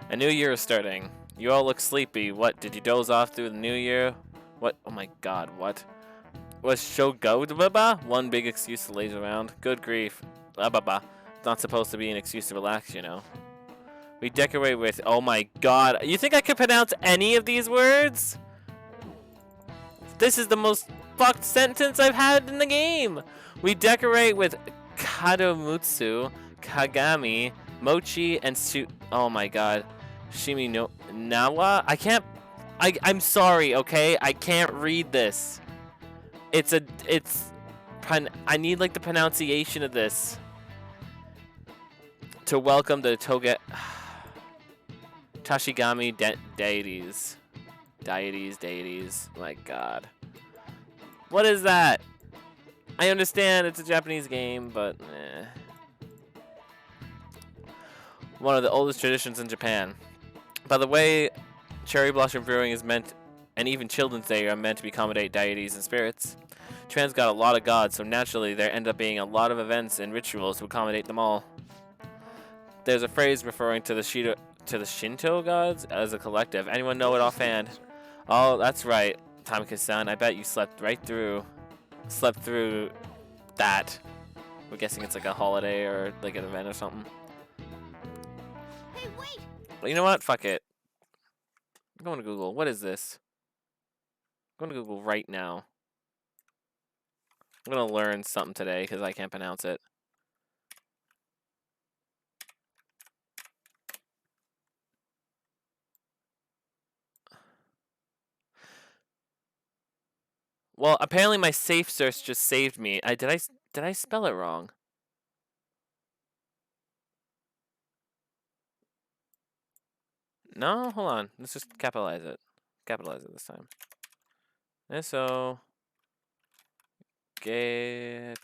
A new year is starting. You all look sleepy. What, did you doze off through the new year? What? Oh my god, what? Was Shogodababa one big excuse to laze around? Good grief. Blah. It's not supposed to be an excuse to relax, you know. We decorate with, oh my god. You think I could pronounce any of these words? This is the most fucked sentence I've had in the game. We decorate with Kadomutsu, Kagami, Mochi, and oh my god. Shimi no Nawa? I'm sorry, okay? I can't read this. I need like the pronunciation of this. To welcome the Tashigami deities. Deities. My god. What is that? I understand it's a Japanese game, but one of the oldest traditions in Japan. By the way, Cherry Blossom Brewing is meant, and even Children's Day are meant to accommodate deities and spirits. Japan's got a lot of gods, so naturally there end up being a lot of events and rituals to accommodate them all. There's a phrase referring to the Shinto gods as a collective. Anyone know it offhand? Oh, that's right, Tamika-san. I bet you slept through that. We're guessing it's like a holiday or like an event or something. Hey, wait! Well, you know what? Fuck it. I'm going to Google. What is this? I'm going to Google right now. I'm going to learn something today because I can't pronounce it. Well, apparently my safe search just saved me. Did I spell it wrong? No, hold on. Let's just capitalize it. Capitalize it this time. So Getsu.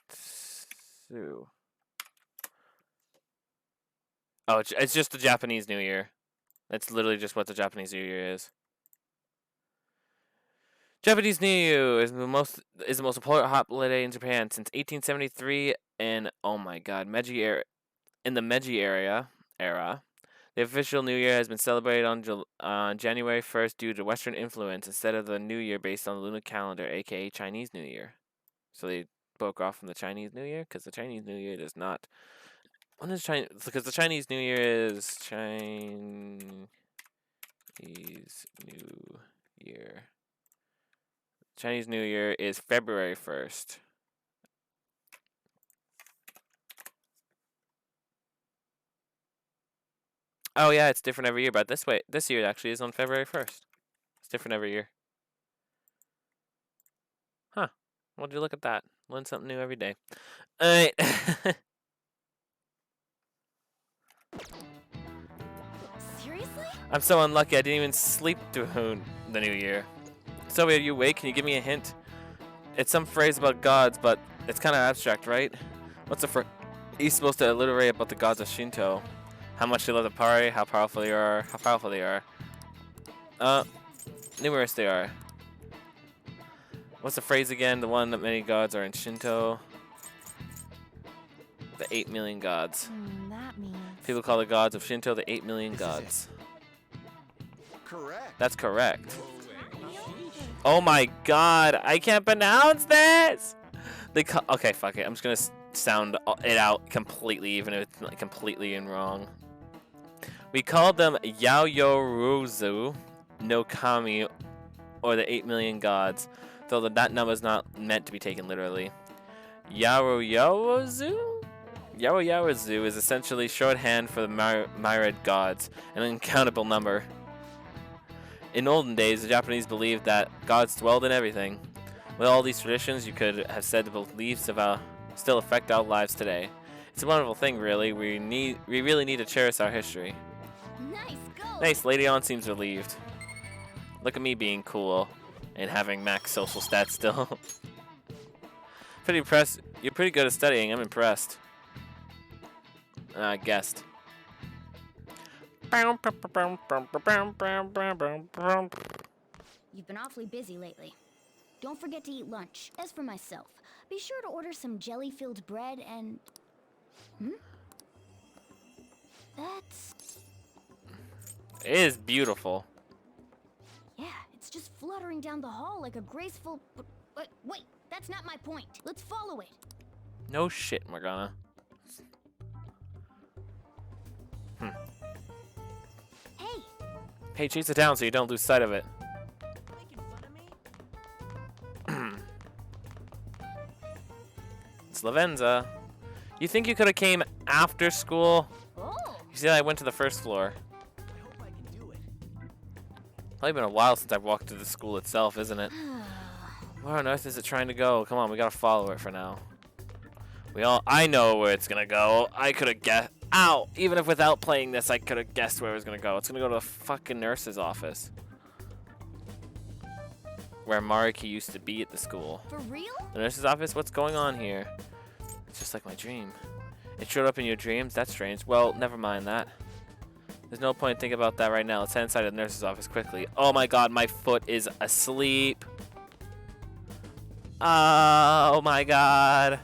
Oh, it's just the Japanese New Year. That's literally just what the Japanese New Year is. Japanese New Year is the most important holiday in Japan since 1873, and oh my god, in the Meiji era. The official New Year has been celebrated on January 1st due to Western influence instead of the New Year based on the lunar calendar, aka Chinese New Year. So they broke off from the Chinese New Year because the Chinese New Year does not. When is Chinese? Because the Chinese New Year is Chinese New Year. Chinese New Year is February 1st. Oh yeah, it's different every year, but this year it actually is on February 1st. It's different every year. Huh. Well, you look at that. Learn something new every day. Alright. Seriously? I'm so unlucky I didn't even sleep through the new year. So are you awake? Can you give me a hint? It's some phrase about gods, but it's kind of abstract, right? What's the phrase? He's supposed to alliterate about the gods of Shinto. How much they love the party, how powerful they are, numerous they are. What's the phrase again? The one that many gods are in Shinto. The 8 million gods. That means... People call the gods of Shinto the 8 million gods. Correct. That's correct. Oh my god, I can't pronounce this! Okay, fuck it. I'm just gonna sound it out completely, even if it's like completely wrong. We called them Yaoyorozu no Kami, or the 8 million gods, though that number is not meant to be taken literally. Yaoyorozu is essentially shorthand for the myriad gods, an uncountable number. In olden days, the Japanese believed that gods dwelled in everything. With all these traditions, you could have said the beliefs still affect our lives today. It's a wonderful thing, really. We really need to cherish our history. Nice, Lady On seems relieved. Look at me being cool and having max social stats still. Pretty impressed. You're pretty good at studying. I'm impressed. Guessed. You've been awfully busy lately. Don't forget to eat lunch. As for myself, be sure to order some jelly-filled bread and... That's... It is beautiful. Yeah, it's just fluttering down the hall like a graceful... Wait, that's not my point. Let's follow it. No shit, Morgana. Hey, Hey, chase it down so you don't lose sight of it. Making fun of me? It's Lavenza. You think you could have came after school? oh, You see, I went to the first floor. I hope I can do it. Probably been a while since I've walked to the school itself, isn't it? Where on earth is it trying to go? Come on, we gotta follow it for now. I know where it's gonna go. I could have guessed. Ow! Even if without playing this, I could have guessed where it was gonna go. It's gonna go to the fucking nurse's office. Where Maruki used to be at the school. for real? The nurse's office? What's going on here? It's just like my dream. It showed up in your dreams? That's strange. Well, never mind that. There's no point thinking about that right now. Let's head inside the nurse's office quickly. Oh my god, my foot is asleep. Oh my god.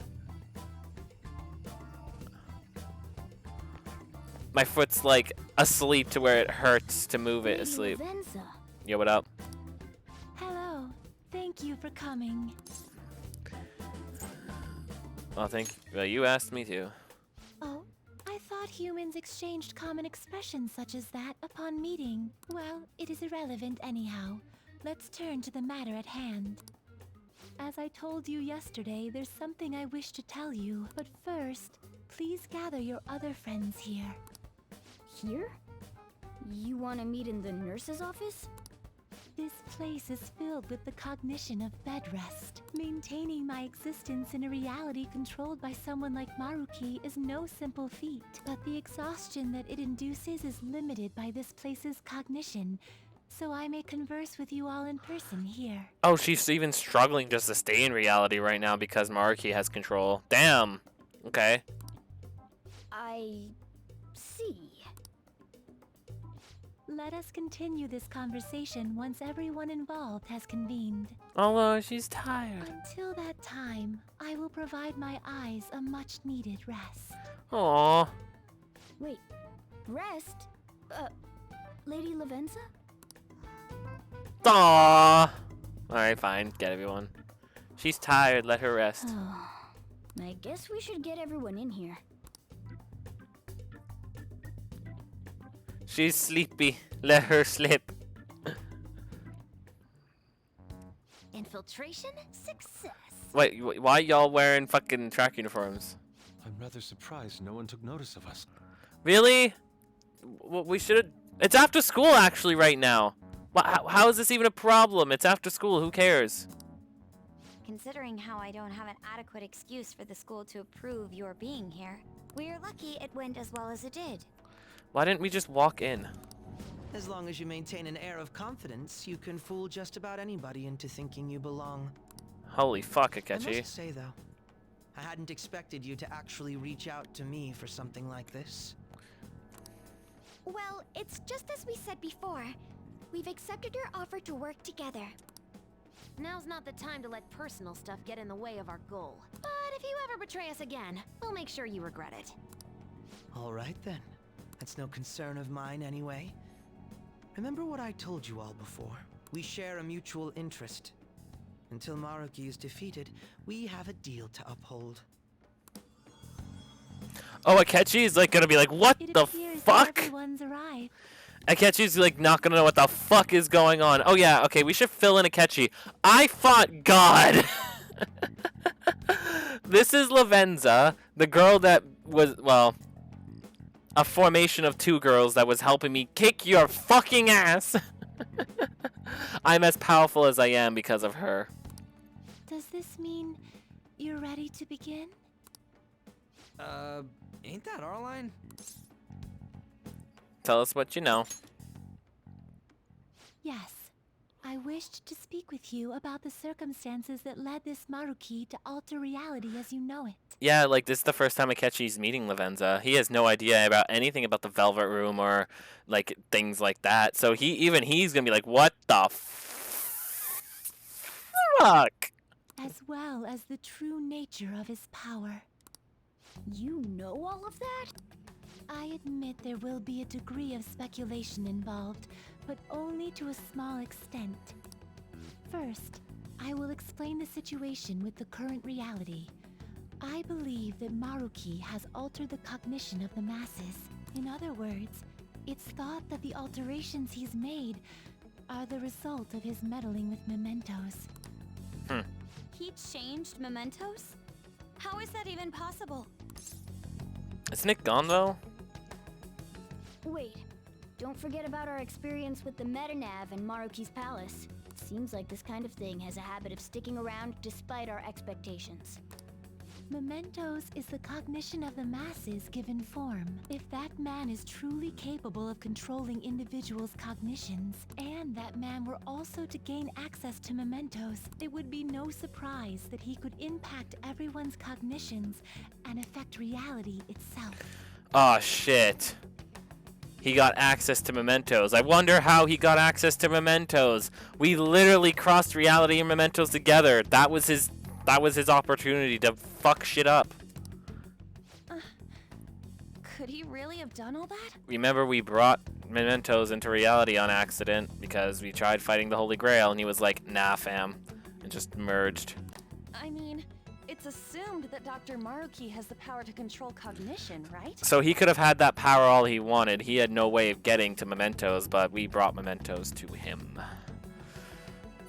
My foot's like asleep to where it hurts to move it asleep. Lavenza. Yo, what up? Hello. Thank you for coming. Well, you asked me to. Oh, I thought humans exchanged common expressions such as that upon meeting. Well, it is irrelevant anyhow. Let's turn to the matter at hand. As I told you yesterday, there's something I wish to tell you. But first, please gather your other friends here. Here? You want to meet in the nurse's office? This place is filled with the cognition of bed rest. Maintaining my existence in a reality controlled by someone like Maruki is no simple feat, but the exhaustion that it induces is limited by this place's cognition, so I may converse with you all in person here. Oh, she's even struggling just to stay in reality right now because Maruki has control. Damn. Okay. I see. Let us continue this conversation once everyone involved has convened. Although she's tired. Until that time, I will provide my eyes a much-needed rest. Aww. Wait, rest? Lady Lavenza? Aww. Alright, fine. Get everyone. She's tired. Let her rest. I guess we should get everyone in here. She's sleepy. Let her sleep. Infiltration success. Wait, why y'all wearing fucking track uniforms? I'm rather surprised no one took notice of us. Really? We should have... It's after school, actually, right now. How is this even a problem? It's after school. Who cares? Considering how I don't have an adequate excuse for the school to approve your being here, we're lucky it went as well as it did. Why didn't we just walk in? As long as you maintain an air of confidence, you can fool just about anybody into thinking you belong. Holy fuck, I Akechi. must say, though, I hadn't expected you to actually reach out to me for something like this. Well, it's just as we said before. We've accepted your offer to work together. Now's not the time to let personal stuff get in the way of our goal. But if you ever betray us again, we'll make sure you regret it. All right, then. That's no concern of mine, anyway. Remember what I told you all before. We share a mutual interest. Until Maruki is defeated, we have a deal to uphold. Oh, Akechi is like gonna be like, what It the appears that fuck? everyone's arrived. Akechi's like not gonna know what the fuck is going on. Oh yeah, okay, we should fill in Akechi. I fought God. This is Lavenza, the girl that was, well, a formation of two girls that was helping me kick your fucking ass. I'm as powerful as I am because of her. Does this mean you're ready to begin? Ain't that our line? Tell us what you know. Yes. I wished to speak with you about the circumstances that led this Maruki to alter reality as you know it. Yeah, like this is the first time Akechi's meeting Lavenza. He has no idea about anything about the Velvet Room or like things like that. So he's gonna be like, what the fuck? As well as the true nature of his power. You know all of that? I admit there will be a degree of speculation involved, but only to a small extent. First, I will explain the situation with the current reality. I believe that Maruki has altered the cognition of the masses. In other words, it's thought that the alterations he's made are the result of his meddling with mementos. He changed mementos? How is that even possible? Is Nick gone though? Wait, don't forget about our experience with the Metanav and Maruki's palace. Seems like this kind of thing has a habit of sticking around despite our expectations. Mementos is the cognition of the masses given form. If that man is truly capable of controlling individuals' cognitions, and that man were also to gain access to mementos, it would be no surprise that he could impact everyone's cognitions and affect reality itself. Oh shit. He got access to mementos. I wonder how he got access to mementos. We literally crossed reality and mementos together. That was his opportunity to fuck shit up. Could he really have done all that? Remember, we brought mementos into reality on accident because we tried fighting the Holy Grail and he was like, nah fam, and just merged. I mean, it's assumed that Dr. Maruki has the power to control cognition, right? So he could have had that power all he wanted. He had no way of getting to mementos, but we brought mementos to him.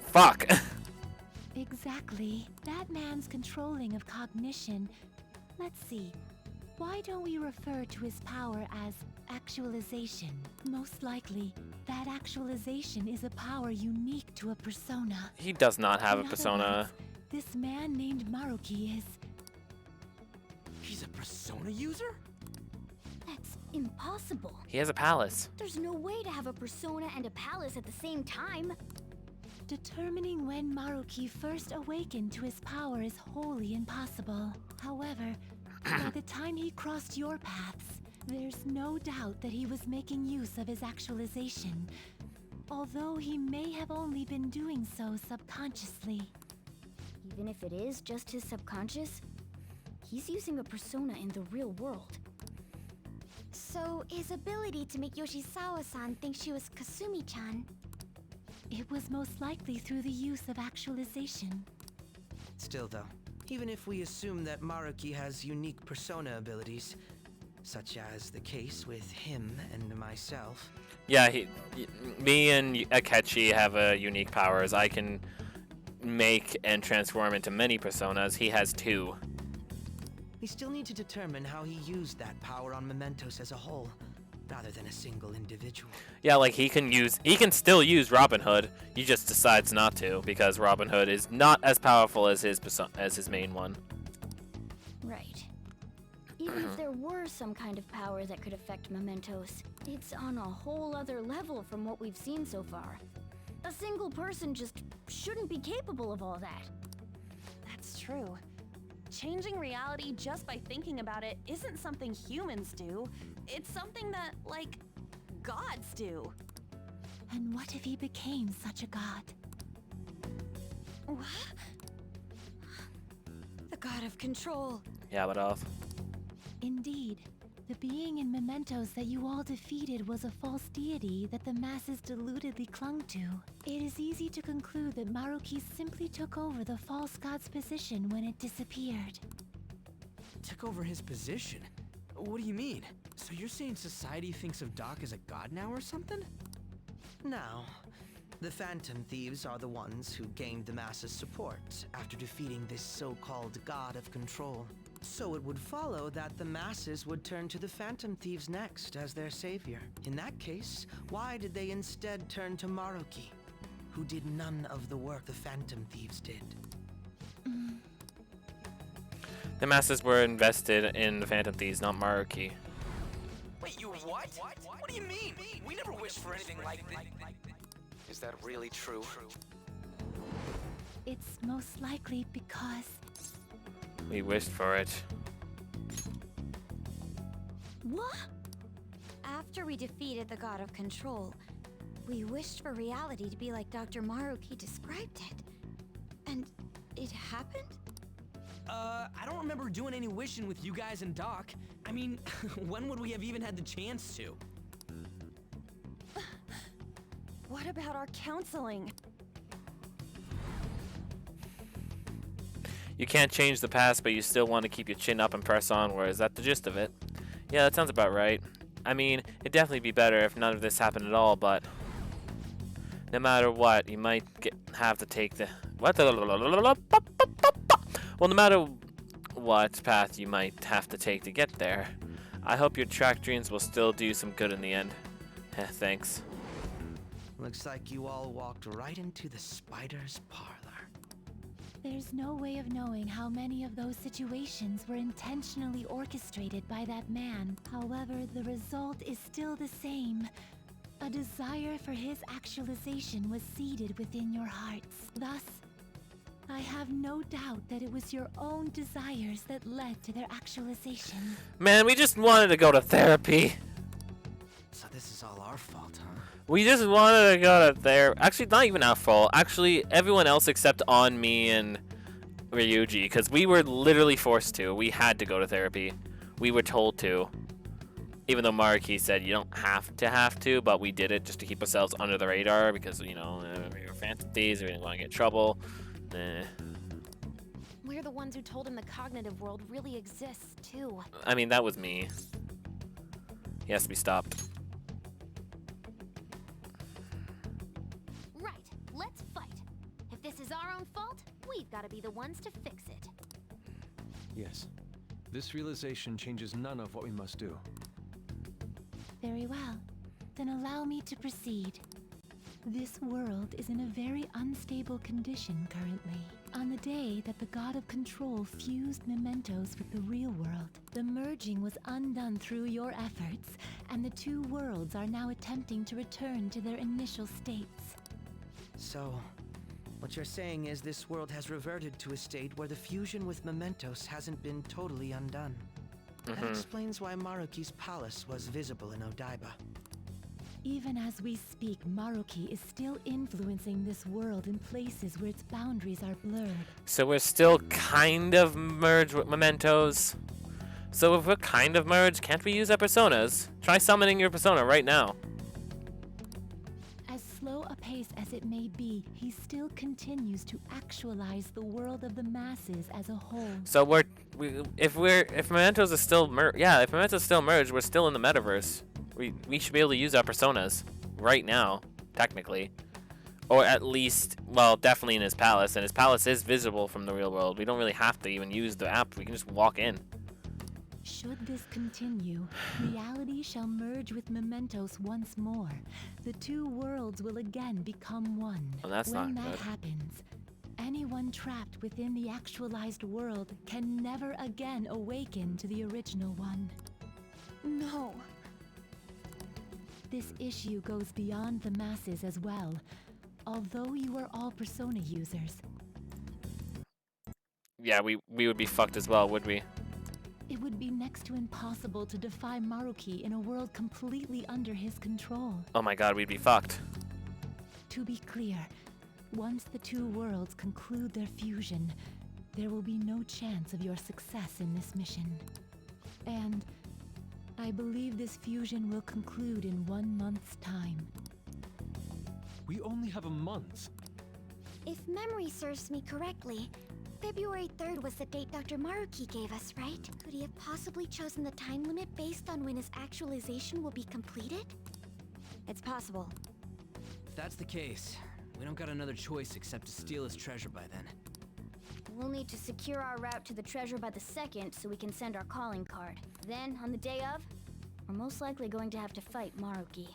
Fuck. Exactly. That man's controlling of cognition. Let's see. Why don't we refer to his power as actualization? Most likely, that actualization is a power unique to a persona. He does not have In a other persona. words, this man named Maruki is... He's a persona user? That's impossible. He has a palace. There's no way to have a persona and a palace at the same time. Determining when Maruki first awakened to his power is wholly impossible. However, by the time he crossed your paths, there's no doubt that he was making use of his actualization, although he may have only been doing so subconsciously. Even if it is just his subconscious, he's using a persona in the real world. So, his ability to make Yoshizawa-san think she was Kasumi-chan. It was most likely through the use of actualization. Still though, even if we assume that Maruki has unique persona abilities, such as the case with him and myself. Yeah, me and Akechi have unique powers. I can make and transform into many personas. He has 2. We still need to determine how he used that power on mementos as a whole, rather than a single individual. Yeah, like he can still use Robin Hood. He just decides not to because Robin Hood is not as powerful as his main one. Right. Even if there were some kind of power that could affect mementos, it's on a whole other level from what we've seen so far. A single person just shouldn't be capable of all that. That's true. Changing reality just by thinking about it isn't something humans do. It's something that, like, gods do. And what if he became such a god? What? The god of control. Yeah, but off. Indeed, the being in mementos that you all defeated was a false deity that the masses deludedly clung to. It is easy to conclude that Maruki simply took over the false god's position when it disappeared. Took over his position? What do you mean? So you're saying society thinks of Doc as a god now or something? Now, the Phantom Thieves are the ones who gained the masses' support after defeating this so-called god of control. So it would follow that the masses would turn to the Phantom Thieves next as their savior. In that case, why did they instead turn to Maruki, who did none of the work the Phantom Thieves did? The masses were invested in the Phantom Thieves, not Maruki. Wait, you what? What do you mean? We never wished for anything like this. Is that really true? It's most likely because... We wished for it. What? After we defeated the god of control, we wished for reality to be like Dr. Maruki described it. And it happened? I don't remember doing any wishing with you guys and Doc. I mean, when would we have even had the chance to? What about our counseling? You can't change the past, but you still want to keep your chin up and press onward. Is that the gist of it? Yeah, that sounds about right. I mean, it'd definitely be better if none of this happened at all, but no matter what, you might have to take the what? Well, no matter what path you might have to take to get there, I hope your track dreams will still do some good in the end. Thanks. Looks like you all walked right into the spider's parlor. There's no way of knowing how many of those situations were intentionally orchestrated by that man. However, the result is still the same. A desire for his actualization was seeded within your hearts. Thus, I have no doubt that it was your own desires that led to their actualization. Man, we just wanted to go to therapy. So this is all our fault, huh? We just wanted to go to therapy. Actually, not even our fault. Actually, everyone else except on me and Ryuji, because we were literally forced to. We had to go to therapy. We were told to. Even though Maruki said you don't have to, but we did it just to keep ourselves under the radar because, you know, we were fantasies, we didn't want to get in trouble. We're the ones who told him the cognitive world really exists, too. I mean, that was me. He has to be stopped. Right, let's fight. If this is our own fault, we've got to be the ones to fix it. Yes. This realization changes none of what we must do. Very well. Then allow me to proceed. This world is in a very unstable condition currently. On the day that the God of Control fused mementos with the real world, the merging was undone through your efforts, and the two worlds are now attempting to return to their initial states. So, what you're saying is this world has reverted to a state where the fusion with mementos hasn't been totally undone. That explains why Maruki's palace was visible in Odaiba. Even as we speak, Maruki is still influencing this world in places where its boundaries are blurred. So we're still kind of merged with mementos. So if we're kind of merged, can't we use our personas? Try summoning your persona right now. As slow a pace as it may be, he still continues to actualize the world of the masses as a whole. So if mementos are still if mementos are still merged, we're still in the metaverse. We should be able to use our personas right now, technically. Or at least, well, definitely in his palace. And his palace is visible from the real world. We don't really have to even use the app. We can just walk in. Should this continue, reality shall merge with mementos once more. The two worlds will again become one. Well, that's when not that good. happens, anyone trapped within the actualized world can never again awaken to the original one. No. This issue goes beyond the masses as well. Although you are all persona users, Yeah, we would be fucked as well, would we? it would be next to impossible to defy Maruki in a world completely under his control. Oh my god, we'd be fucked. To be clear, once the two worlds conclude their fusion, there will be no chance of your success in this mission. And I believe this fusion will conclude in 1 month's time. We only have a month. If memory serves me correctly, February 3rd was the date Dr. Maruki gave us, right? Could he have possibly chosen the time limit based on when his actualization will be completed? It's possible. If that's the case, we don't got another choice except to steal his treasure by then. We'll need to secure our route to the treasure by the 2nd so we can send our calling card. Then, on the day of, we're most likely going to have to fight Maruki.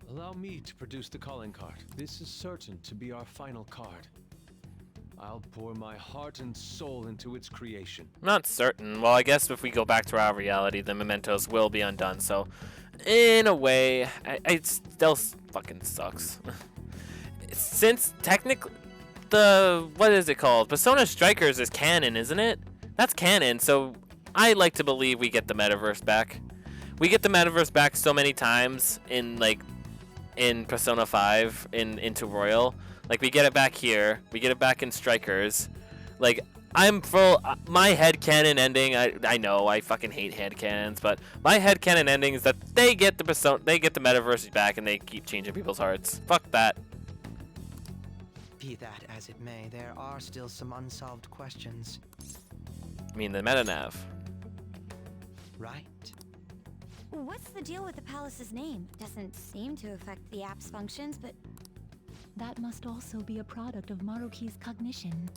Allow me to produce the calling card. This is certain to be our final card. I'll pour my heart and soul into its creation. Not certain. Well, I guess if we go back to our reality, the mementos will be undone. So, in a way, it still fucking sucks. Since technically, what is it called? Persona Strikers is canon, isn't it? That's canon. So, I like to believe we get the metaverse back. We get the metaverse back so many times in Persona 5 into Royal. Like, we get it back here, we get it back in Strikers. Like, I'm full. My headcanon ending. I know I fucking hate headcanons, but my headcanon ending is that they get the metaverse back and they keep changing people's hearts. Fuck that. Be that as it may, there are still some unsolved questions. I mean the metanav. Right? What's the deal with the palace's name? Doesn't seem to affect the app's functions, but That must also be a product of Maruki's cognition.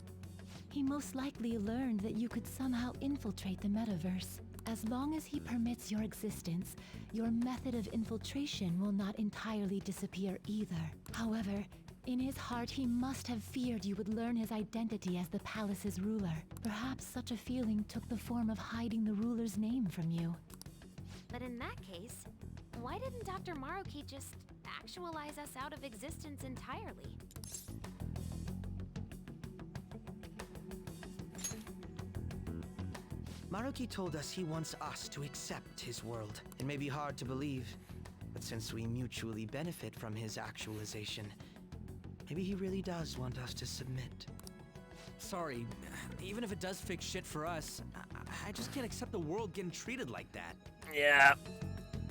He most likely learned that you could somehow infiltrate the metaverse. As long as he permits your existence, your method of infiltration will not entirely disappear either. However, in his heart he must have feared you would learn his identity as the palace's ruler. Perhaps such a feeling took the form of hiding the ruler's name from you. But in that case, why didn't Dr. Maruki just actualize us out of existence entirely? Maruki told us he wants us to accept his world. It may be hard to believe, but since we mutually benefit from his actualization, maybe he really does want us to submit. Sorry, even if it does fix shit for us, I just can't accept the world getting treated like that. Yeah.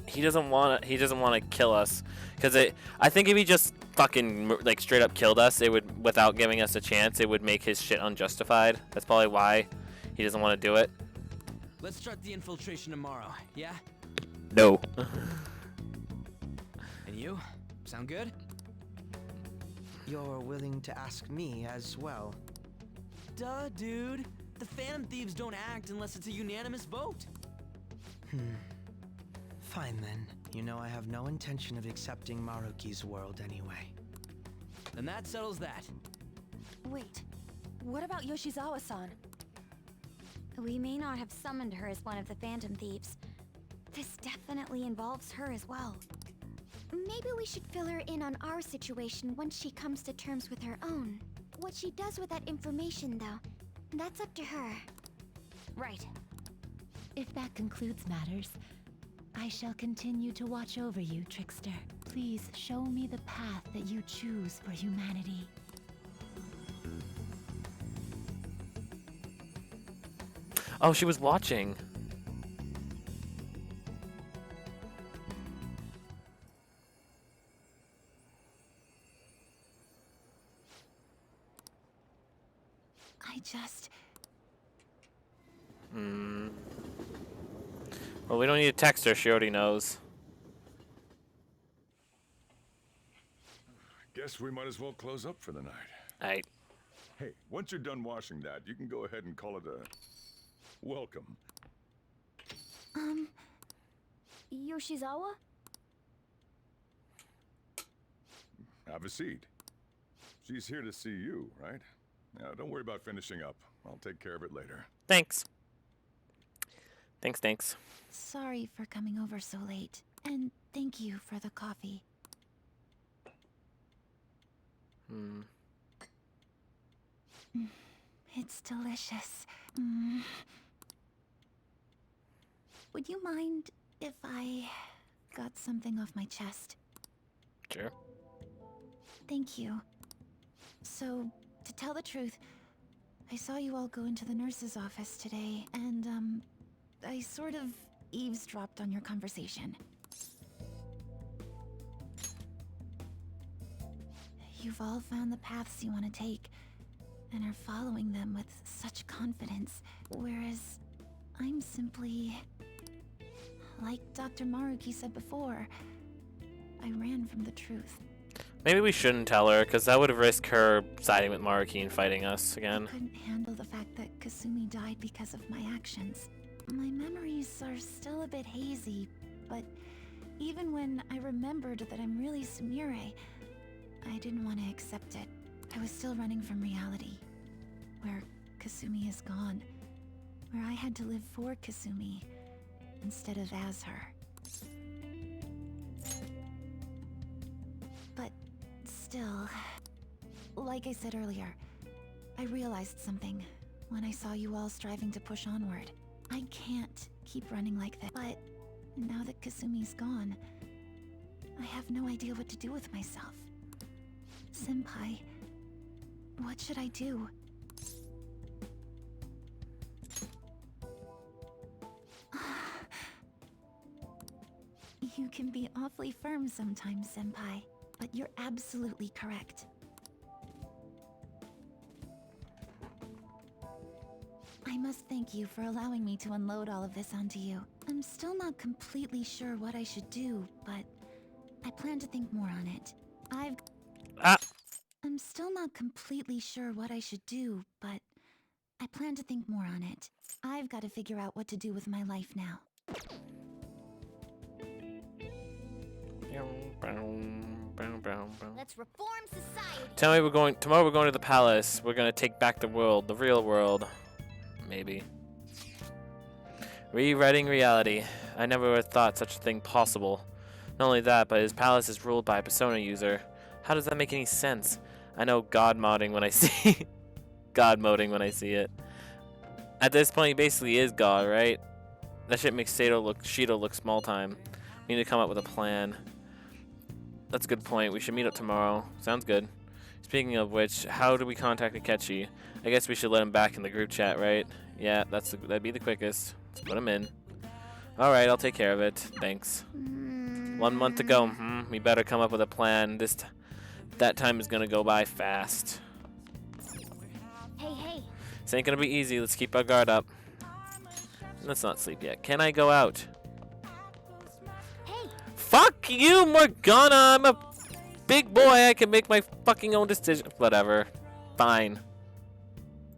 He doesn't want to kill us, because I think if he just fucking like straight up killed us, it would, without giving us a chance, it would make his shit unjustified. That's probably why he doesn't want to do it. Let's start the infiltration tomorrow, yeah? No. And you? Sound good? You're willing to ask me as well. Duh, dude. The Phantom Thieves don't act unless it's a unanimous vote. Fine then. You know I have no intention of accepting Maruki's world anyway. And that settles that. wait. What about Yoshizawa-san? We may not have summoned her as one of the Phantom Thieves. This definitely involves her as well. Maybe we should fill her in on our situation once she comes to terms with her own. What she does with that information, though, that's up to her. Right. If that concludes matters, I shall continue to watch over you, Trickster. Please show me the path that you choose for humanity. Oh, she was watching. I just... Well, we don't need to text her. She already knows. Guess we might as well close up for the night. Right. Hey, once you're done washing that, you can go ahead and call it a welcome. Yoshizawa? Have a seat. She's here to see you, right? Now, don't worry about finishing up. I'll take care of it later. Thanks. Thanks. Sorry for coming over so late. And thank you for the coffee. It's delicious. Would you mind if I got something off my chest? Sure. Thank you. So, to tell the truth, I saw you all go into the nurse's office today, and, I sort of eavesdropped on your conversation. You've all found the paths you want to take, and are following them with such confidence, whereas I'm simply... Like Dr. Maruki said before, I ran from the truth. Maybe we shouldn't tell her, because that would have risked her siding with Maruki and fighting us again. I couldn't handle the fact that Kasumi died because of my actions. My memories are still a bit hazy, but even when I remembered that I'm really Sumire, I didn't want to accept it. I was still running from reality, where Kasumi is gone, where I had to live for Kasumi instead of as her. But still, like I said earlier, I realized something when I saw you all striving to push onward. I can't keep running like that, but now that Kasumi's gone, I have no idea what to do with myself. Senpai, what should I do? You can be awfully firm sometimes, Senpai, but you're absolutely correct. I must thank you for allowing me to unload all of this onto you. I'm still not completely sure what I should do, but I plan to think more on it. I'm still not completely sure what I should do, but I plan to think more on it. I've got to figure out what to do with my life now. Let's reform society. Tell me tomorrow we're going to the palace. We're gonna take back the world, the real world. Maybe. Rewriting reality. I never would have thought such a thing possible. Not only that, but his palace is ruled by a Persona user. How does that make any sense? I know God modding when I see God moding when I see it. At this point, he basically is God, right? That shit makes Shido look small time. We need to come up with a plan. That's a good point. We should meet up tomorrow. Sounds good. Speaking of which, how do we contact Akechi? I guess we should let him back in the group chat, right? Yeah, that'd be the quickest. Let's put him in. Alright, I'll take care of it. Thanks. 1 month to go. We better come up with a plan. That time is gonna go by fast. Hey. This ain't gonna be easy. Let's keep our guard up. Let's not sleep yet. Can I go out? Hey. Fuck you, Morgana! I'm a big boy. I can make my fucking own decision. Whatever. Fine.